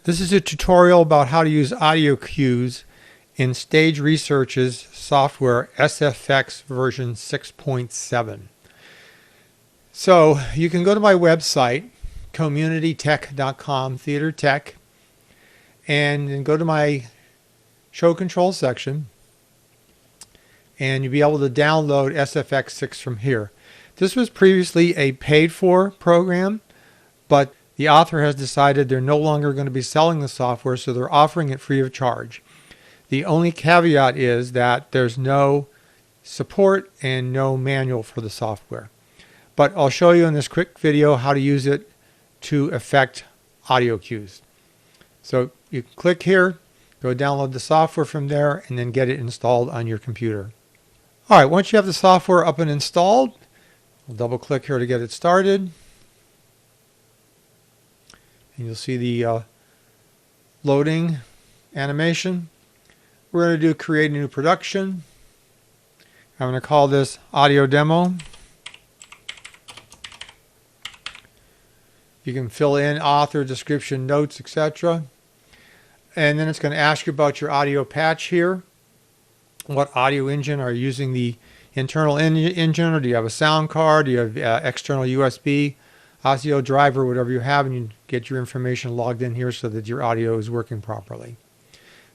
This is a tutorial about how to use audio cues in Stage Research's software SFX version 6.7. So you can go to my website, communitytech.com, Theater Tech, and then go to my show control section, and you'll be able to download SFX 6 from here. This was previously a paid-for program, but the author has decided they're no longer going to be selling the software, so they're offering it free of charge. The only caveat is that there's no support and no manual for the software. But I'll show you in this quick video how to use it to affect audio cues. So you can click here, go download the software from there, and then get it installed on your computer. All right, once you have the software up and installed, we'll double click here to get it started. And you'll see the loading animation. We're going to do create a new production. I'm going to call this audio demo. You can fill in author, description, notes, etc. And then it's going to ask you about your audio patch here. What audio engine are you using? The internal engine, or do you have a sound card? Do you have external USB, audio driver, whatever you have, and you get your information logged in here so that your audio is working properly.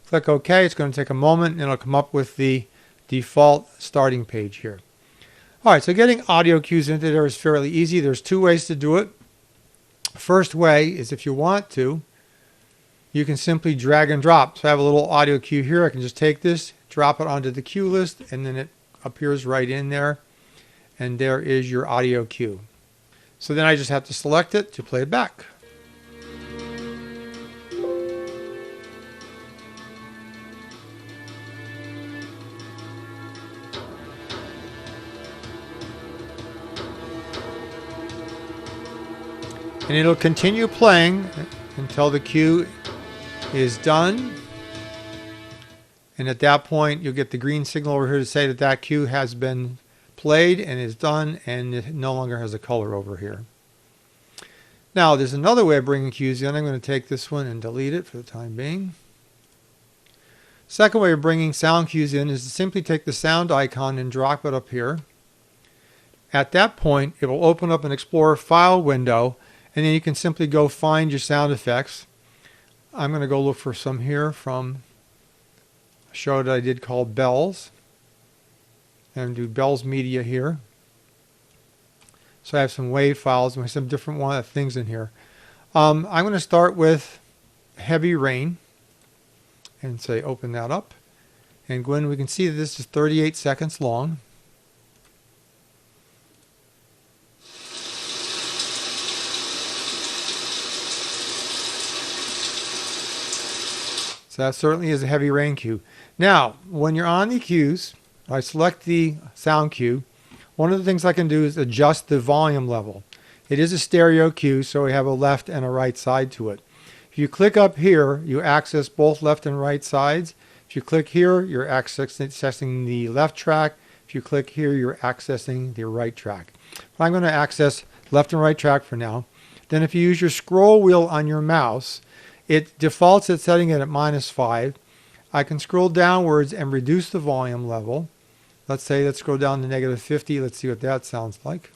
Click OK. It's going to take a moment, and it'll come up with the default starting page here. All right, so getting audio cues into there is fairly easy. There's two ways to do it. First way is, if you want to, you can simply drag and drop. So I have a little audio cue here. I can just take this, drop it onto the cue list, and then it appears right in there. And there is your audio cue. So then I just have to select it to play it back. And it'll continue playing until the cue is done. And at that point, you'll get the green signal over here to say that that cue has been played and is done, and it no longer has a color over here. Now, there's another way of bringing cues in. I'm going to take this one and delete it for the time being. Second way of bringing sound cues in is to simply take the sound icon and drop it up here. At that point, it will open up an Explorer file window, and then you can simply go find your sound effects. I'm going to go look for some here from a show that I did called Bells. And do Bells Media here. So I have some wave files and some different things in here. I'm going to start with Heavy Rain and say open that up. And Gwen, we can see that this is 38 seconds long. So that certainly is a heavy rain cue. Now, when you're on the cues, I select the sound cue. One of the things I can do is adjust the volume level. It is a stereo cue, so we have a left and a right side to it. If you click up here, you access both left and right sides. If you click here, you're accessing the left track. If you click here, you're accessing the right track. I'm going to access left and right track for now. Then if you use your scroll wheel on your mouse, it defaults at setting it at -5. I can scroll downwards and reduce the volume level. Let's go down to -50. Let's see what that sounds like.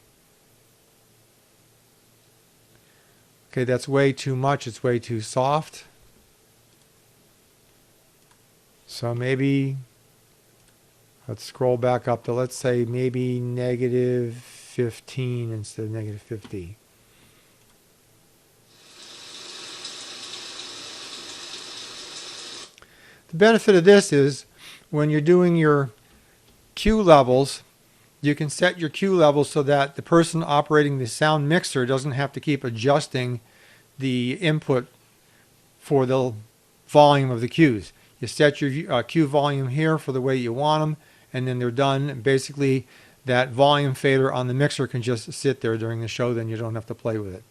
Okay, that's way too much. It's way too soft. So maybe, let's scroll back up to, let's say, maybe -15 instead of -50. The benefit of this is when you're doing your cue levels, you can set your cue levels so that the person operating the sound mixer doesn't have to keep adjusting the input for the volume of the cues. You set your cue volume here for the way you want them, and then they're done. And basically, that volume fader on the mixer can just sit there during the show, then you don't have to play with it.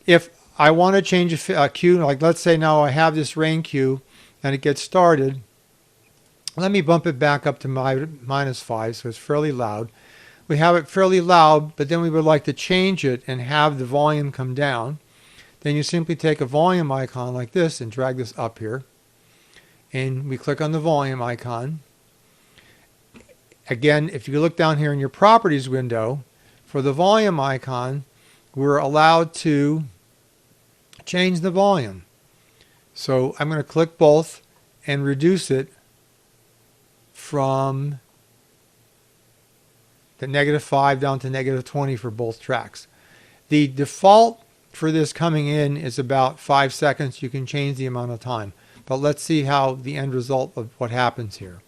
If I want to change a cue, like let's say now I have this rain cue, and it gets started. Let me bump it back up to -5, so it's fairly loud. We have it fairly loud, but then we would like to change it and have the volume come down. then you simply take a volume icon like this and drag this up here. And we click on the volume icon. Again, if you look down here in your properties window, for the volume icon, we're allowed to change the volume. So I'm going to click both and reduce it from the -5 down to -20 for both tracks. The default for this coming in is about 5 seconds. You can change the amount of time. But let's see how the end result of what happens here.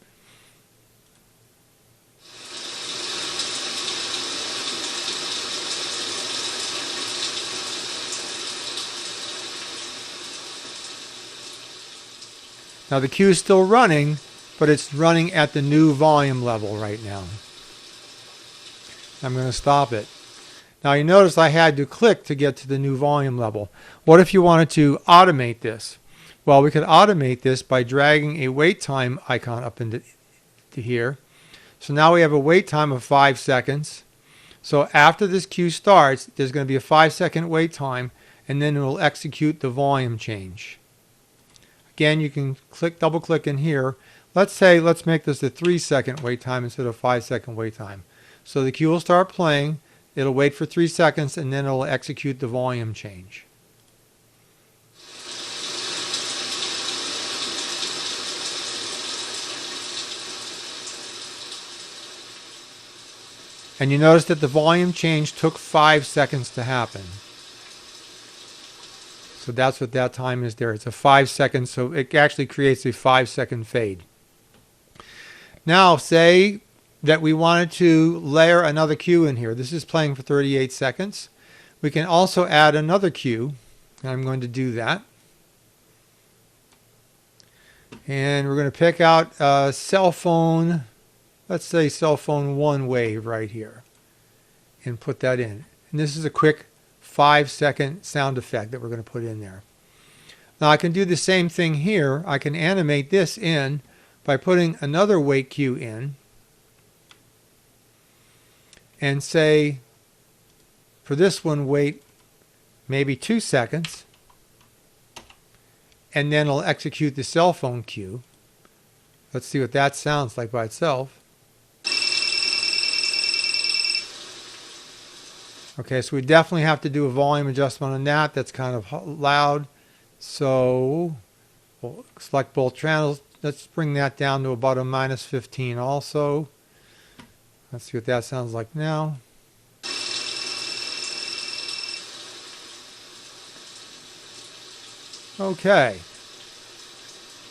Now the cue is still running, but it's running at the new volume level right now. I'm going to stop it. Now you notice I had to click to get to the new volume level. What if you wanted to automate this? Well, we could automate this by dragging a wait time icon up into here. So now we have a wait time of 5 seconds. So after this cue starts, there's going to be a 5-second wait time, and then it will execute the volume change. Again, you can double click in here. Let's make this a 3-second wait time instead of 5-second wait time. So the cue will start playing. It'll wait for 3 seconds, and then it'll execute the volume change. And you notice that the volume change took 5 seconds to happen. So that's what that time is there. It's a 5 seconds, so it actually creates a 5-second fade. Now, say that we wanted to layer another cue in here. This is playing for 38 seconds. We can also add another cue, and I'm going to do that. And we're going to pick out a cell phone. Let's say cell phone 1 wave right here and put that in. And this is a quick 5-second sound effect that we're going to put in there. Now I can do the same thing here. I can animate this in by putting another wait cue in and say for this one wait maybe 2 seconds, and then it'll execute the cell phone cue. Let's see what that sounds like by itself. Okay, so we definitely have to do a volume adjustment on that. That's kind of loud. So we'll select both channels. Let's bring that down to about a -15 also. Let's see what that sounds like now. Okay.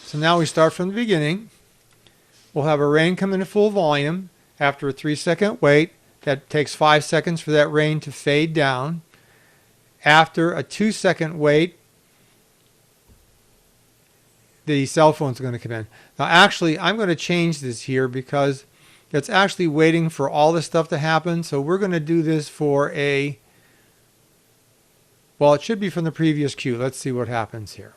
So now we start from the beginning. We'll have a rain come into full volume after a 3-second wait. That takes 5 seconds for that rain to fade down. After a 2-second wait, the cell phone's going to come in. Now actually, I'm going to change this here because it's actually waiting for all this stuff to happen. So we're going to do this for a, well, it should be from the previous cue. Let's see what happens here.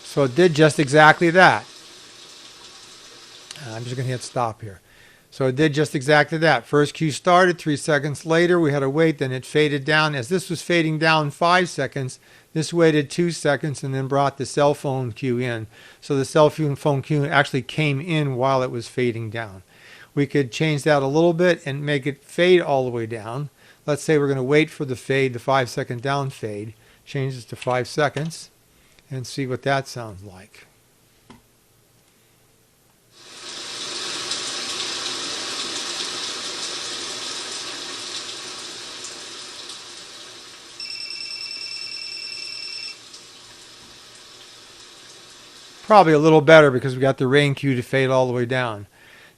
So it did just exactly that. I'm just going to hit stop here. So it did just exactly that. First cue started, 3 seconds later we had a wait, then it faded down. As this was fading down 5 seconds, this waited 2 seconds and then brought the cell phone cue in. So the cell phone cue actually came in while it was fading down. We could change that a little bit and make it fade all the way down. Let's say we're going to wait for the fade, the 5-second down fade. Change this to 5 seconds. And see what that sounds like. Probably a little better because we got the rain cue to fade all the way down.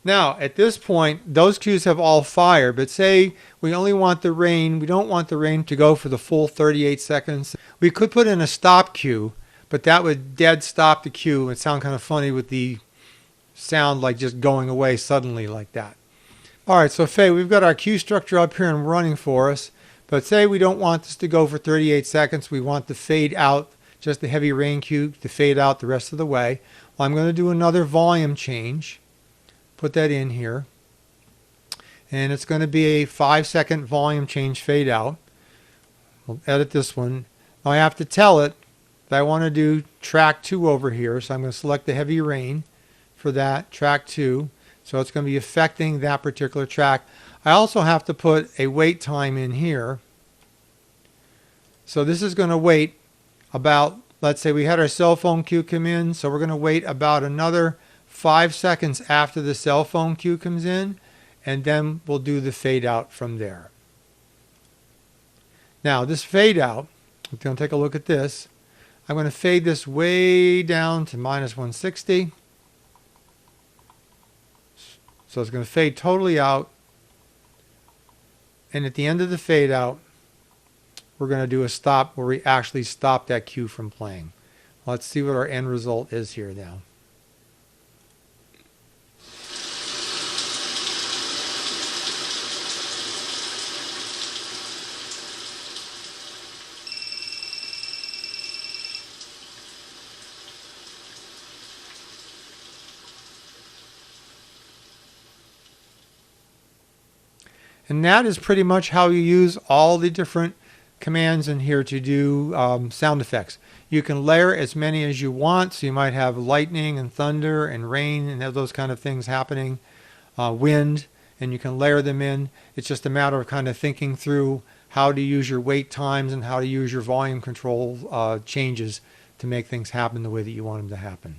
Now, at this point, those cues have all fired, but say we only want the rain, we don't want the rain to go for the full 38 seconds. We could put in a stop cue, but that would dead stop the cue. It would sound kind of funny with the sound like just going away suddenly like that. All right, so Faye, we've got our cue structure up here and running for us, but say we don't want this to go for 38 seconds. We want the fade out just the heavy rain cue to fade out the rest of the way. Well, I'm going to do another volume change. Put that in here. And it's going to be a 5-second volume change fade out. We'll edit this one. Now I have to tell it that I want to do track 2 over here. So I'm going to select the heavy rain for that, track 2. So it's going to be affecting that particular track. I also have to put a wait time in here. So this is going to wait about, let's say we had our cell phone cue come in, so we're going to wait about another 5 seconds after the cell phone cue comes in, and then we'll do the fade out from there. Now this fade out, we're going to take a look at this. I'm going to fade this way down to -160. So it's going to fade totally out. And at the end of the fade out, we're going to do a stop where we actually stop that cue from playing. Let's see what our end result is here now. And that is pretty much how you use all the different commands in here to do sound effects. You can layer as many as you want, so you might have lightning and thunder and rain and those kind of things happening, wind, and you can layer them in. It's just a matter of kind of thinking through how to use your wait times and how to use your volume control changes to make things happen the way that you want them to happen.